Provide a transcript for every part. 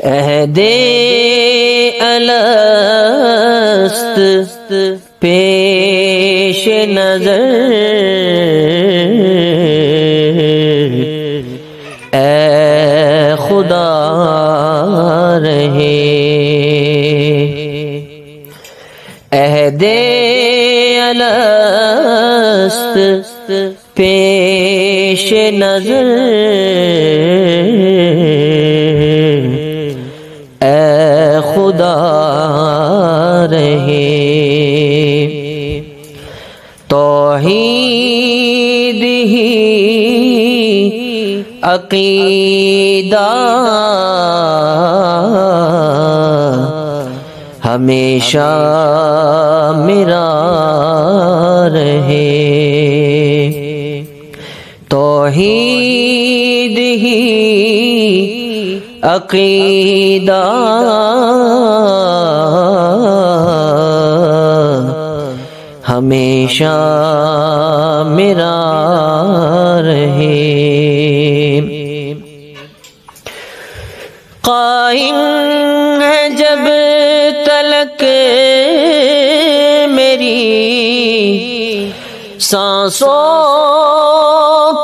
عہد الست پیش نظر، اے خدا رہے۔ عہد الست پیش نظر، اے خدا رہے۔ توحید ہی عقیدہ ہمیشہ میرا رہے۔ توحید ہی عقیدہ ہمیشہ میرا رہے۔ قائم ہے جب تلک میری سانسوں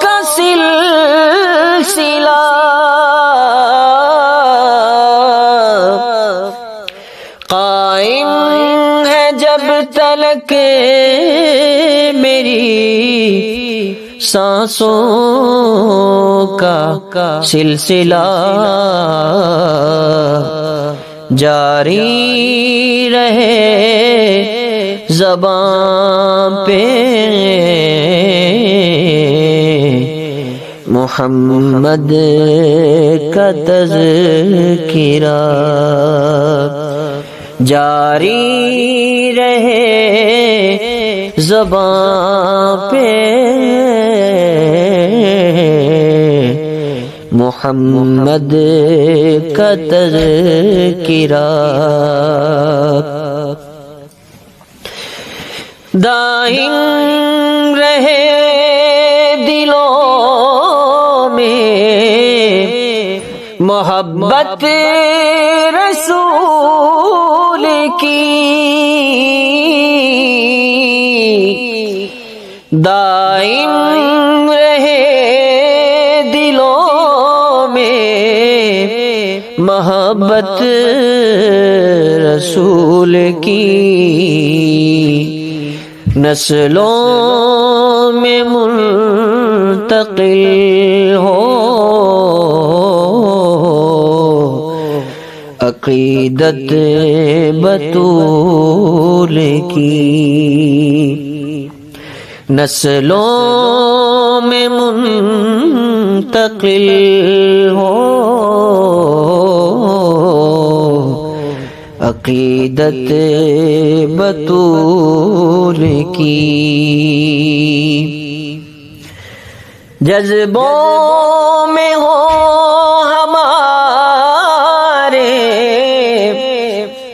کا سلسلہ، قائم ہے جب تلک میری سانسوں کا سلسلہ، جاری رہے زبان پہ محمد کا تذکرہ، جاری رہے زبان پہ محمد کا تذکرہ۔ دائم رہے دلوں میں محبت رسول کی، دائم رہے دلوں میں محبت رسول کی، نسلوں میں منتقل ہو عقیدت بطول کی، نسلوں میں منتقل ہو عقیدت بطول کی۔ جذبوں میں ہو ہمارے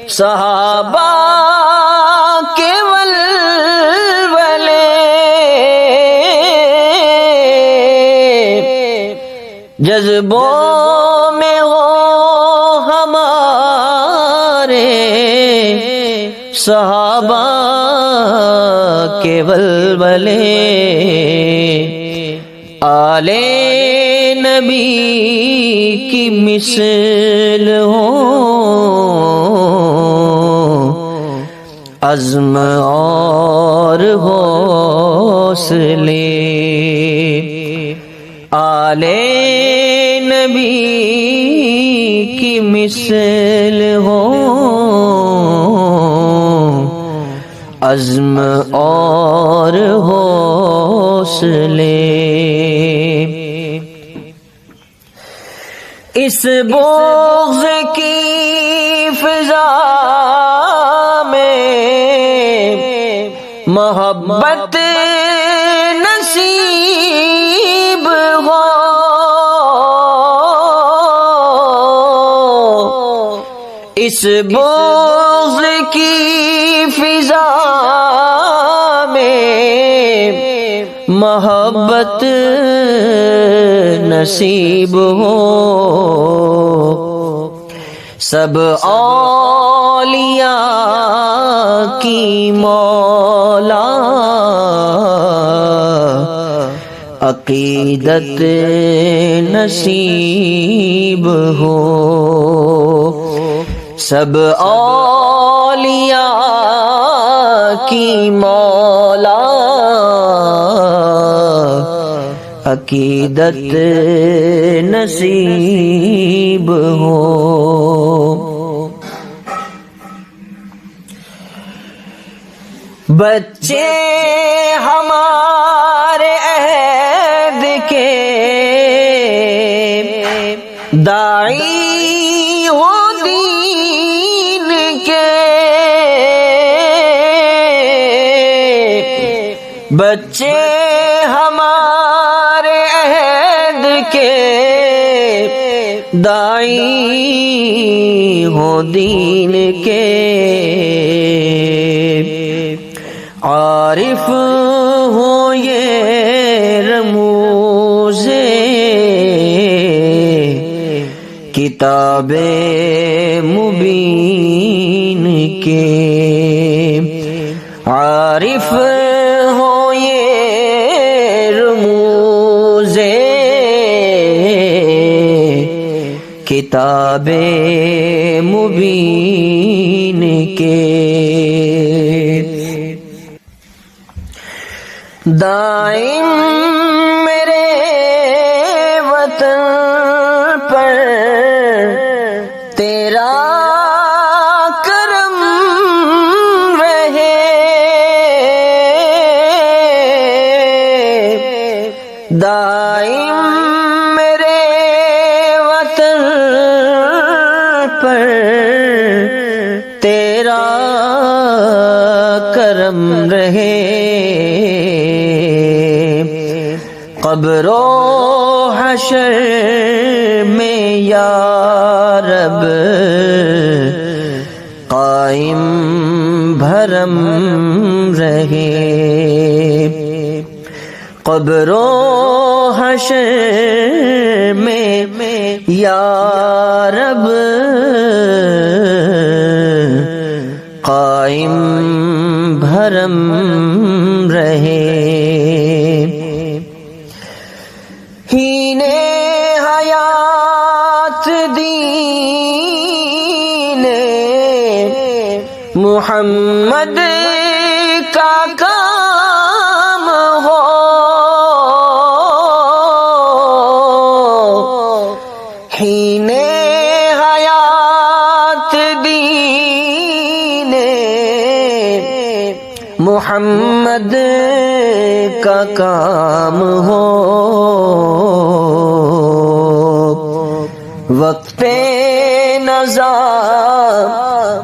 صحابہ کے ولولے، جذبوں میں ہو ہمارے صحابہ کے ولولے، آل نبی کی مثل ہو عزم اور حوصلے، آل نبی کی مثل ہو عزم اور حوصلے۔ اس بغض کی فضا میں محبت نصیب ہو، اس بغض کی فضا میں محبت نصیب ہو، سب اولیاء کی مولا عقیدت نصیب ہو، سب اولیاء کی مولا عقیدت نصیب ہو۔ بچے ہمارے عہد کے داعی ہو دین کے، بچے ہمارے عہد کے داعی ہو دین کے، عارف ہو یہ رموز کتاب مبین کے، عارف ہو یہ رموز کتاب مبین کے، دائم میرے وطن پر تیرا کرم رہے، دائم میرے وطن پر تیرا کرم رہے، قبر و حشر میں یا رب قائم بھرم رہے، قبر و حشر میں یا رب قائم بھرم رہے، ہین حیات دین محمد کا کام ہو، ہین حیات دین محمد کا کام ہو، وقت نظر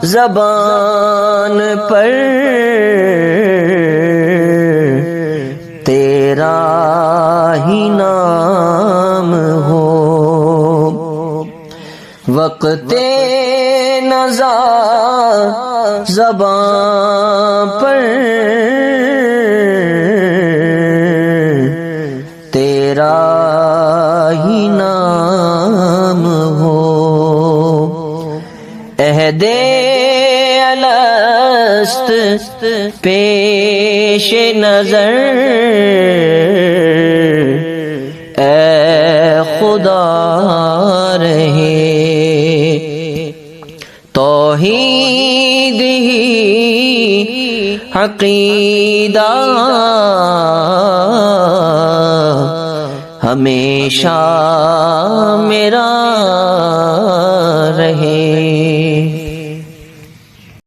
زبان پر تیرا ہی نام ہو، وقت نظر زبان پر تیرا ہی نام ہو، عہد الست پیش نظر اے خدا رہے، توحید ہی عقیدہ ہمیشہ میرا